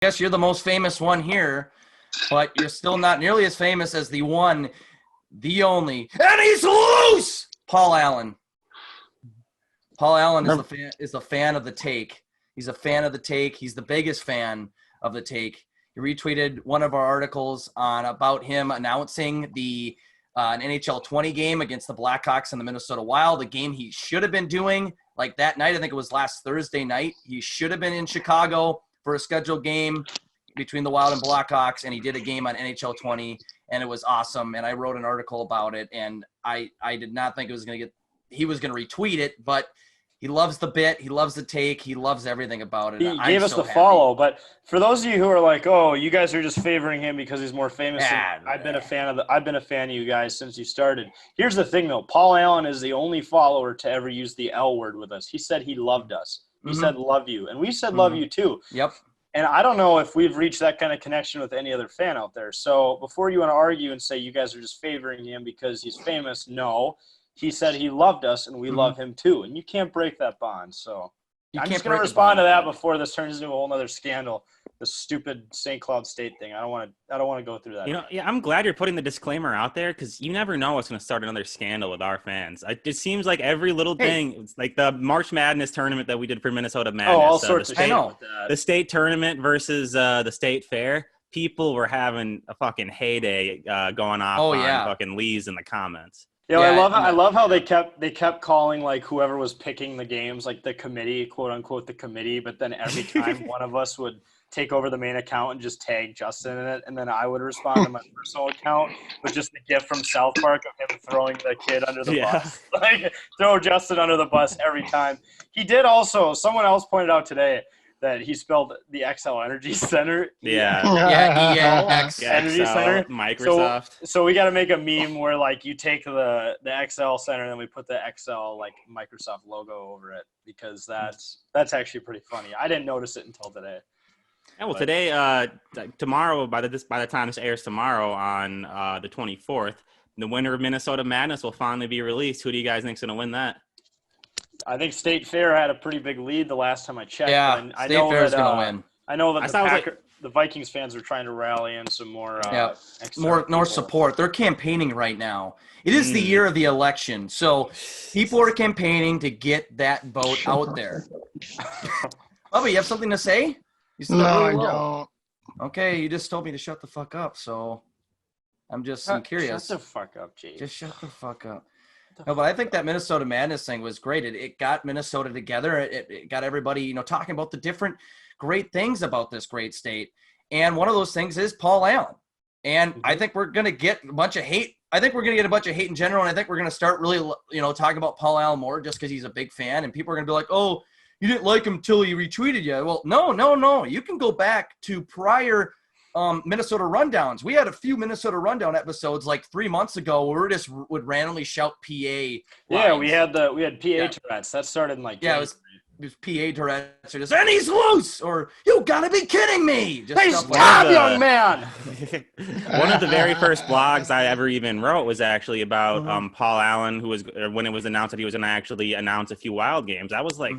guess you're the most famous one here, but you're still not nearly as famous as the one, the only, and he's loose! Paul Allen. Paul Allen is a fan of the take. He's a fan of the take. He's the biggest fan of the take. He retweeted one of our articles about him announcing an NHL 20 game against the Blackhawks and the Minnesota Wild, the game he should have been doing like that night. I think it was last Thursday night. He should have been in Chicago for a scheduled game between the Wild and Blackhawks, and he did a game on NHL 20, and it was awesome. And I wrote an article about it, and I did not think he was going to retweet it, but he loves the bit. He loves the take. He loves everything about it. He gave us the follow. But for those of you who are like, oh, you guys are just favoring him because he's more famous. I've been a fan of you guys since you started. Here's the thing, though. Paul Allen is the only follower to ever use the L word with us. He said he loved us. He said love you. And we said love you, too. Yep. And I don't know if we've reached that kind of connection with any other fan out there. So before you want to argue and say you guys are just favoring him because he's famous, no. He said he loved us, and we love him too. And you can't break that bond. So I'm just going to respond to that before this turns into a whole other scandal. The stupid St. Cloud State thing. I don't want to go through that. Yeah, I'm glad you're putting the disclaimer out there because you never know what's going to start another scandal with our fans. It seems like every little thing, it's like the March Madness tournament that we did for Minnesota Madness. Oh, all sorts of I know. The state tournament versus the state fair. People were having a fucking heyday going off on fucking Lee's in the comments. Yeah, I love how they kept calling like whoever was picking the games like the committee, quote unquote the committee, but then every time one of us would take over the main account and just tag Justin in it, and then I would respond to my personal account with just the gif from South Park of him throwing the kid under the bus. Like throw Justin under the bus every time. He did also, someone else pointed out today that he spelled the XL Energy Center. EX Energy Center. Microsoft. So we got to make a meme where like you take the XL Center and then we put the XL like Microsoft logo over it because that's actually pretty funny. I didn't notice it until today. Yeah, well, today, tomorrow, by the time this airs tomorrow on the 24th, the winner of Minnesota Madness will finally be released. Who do you guys think is going to win that? I think State Fair had a pretty big lead the last time I checked. Yeah, State Fair is going to win. I know that the Vikings fans are trying to rally in some more more support. They're campaigning right now. It is the year of the election, so people are campaigning to get that vote out there. Bubba, you have something to say? No, I don't. Okay, you just told me to shut the fuck up, so I'm curious. Shut the fuck up, Jake. Just shut the fuck up. No, but I think that Minnesota Madness thing was great. It got Minnesota together. It got everybody, talking about the different great things about this great state. And one of those things is Paul Allen. And I think we're going to get a bunch of hate. I think we're going to get a bunch of hate in general. And I think we're going to start really, talking about Paul Allen more just because he's a big fan. And people are going to be like, oh, you didn't like him till he retweeted you. Well, no. You can go back to prior Minnesota rundowns. We had a few Minnesota rundown episodes like 3 months ago where we just would randomly shout PA lines. Yeah, we had PA Tourette's. That started in like it was PA Tourette's or just, and he's loose, or you gotta be kidding me. Just hey, stop, young man. One of the very first blogs I ever even wrote was actually about Paul Allen, when it was announced that he was going to actually announce a few Wild games. That was like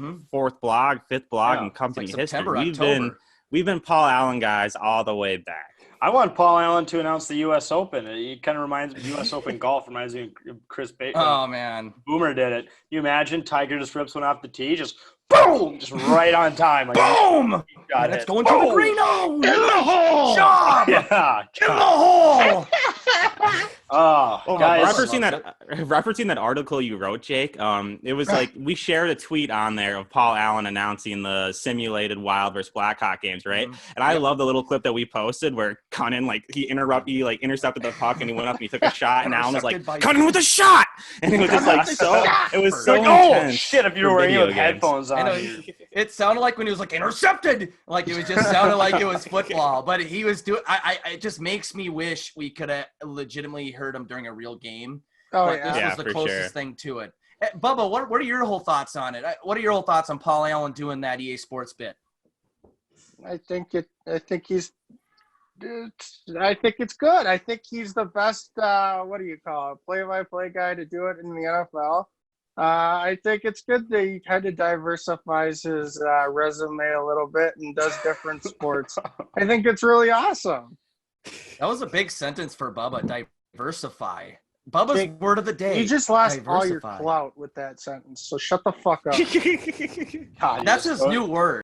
fifth blog in company history. October. We've been Paul Allen guys all the way back. I want Paul Allen to announce the U.S. Open. It kind of reminds me, U.S. Open golf reminds me of Chris Bateman. Oh, man. Boomer did it. You imagine Tiger just rips one off the tee, just boom, just right on time. Like, boom! That's going to the green. Oh, in the hole! Shot! Yeah. In the hole! Guys. Referencing that article you wrote, Jake, it was like we shared a tweet on there of Paul Allen announcing the simulated Wild versus Blackhawk games, right? And I love the little clip that we posted where Cunnin, he intercepted the puck and he went up and he took a shot, and Allen was like, Cunnin with a shot! And it was just like it was so intense. Oh, shit, if you were wearing with headphones on. It sounded like when he was like, intercepted! Like it was just sounded like it was football. But he was doing, it just makes me wish we could have legitimately heard him during a real game. This was the closest thing to it. Bubba, what are your whole thoughts on it? What are your whole thoughts on Paul Allen doing that EA Sports bit? I think it's good. I think he's the best, play-by-play guy to do it in the NFL. I think it's good that he kind of diversifies his resume a little bit and does different sports. I think it's really awesome. That was a big sentence for Bubba. Diversify. Bubba's Jake, word of the day. You just lost all your diversify. clout with that sentence, so shut the fuck up. God, That's his new word.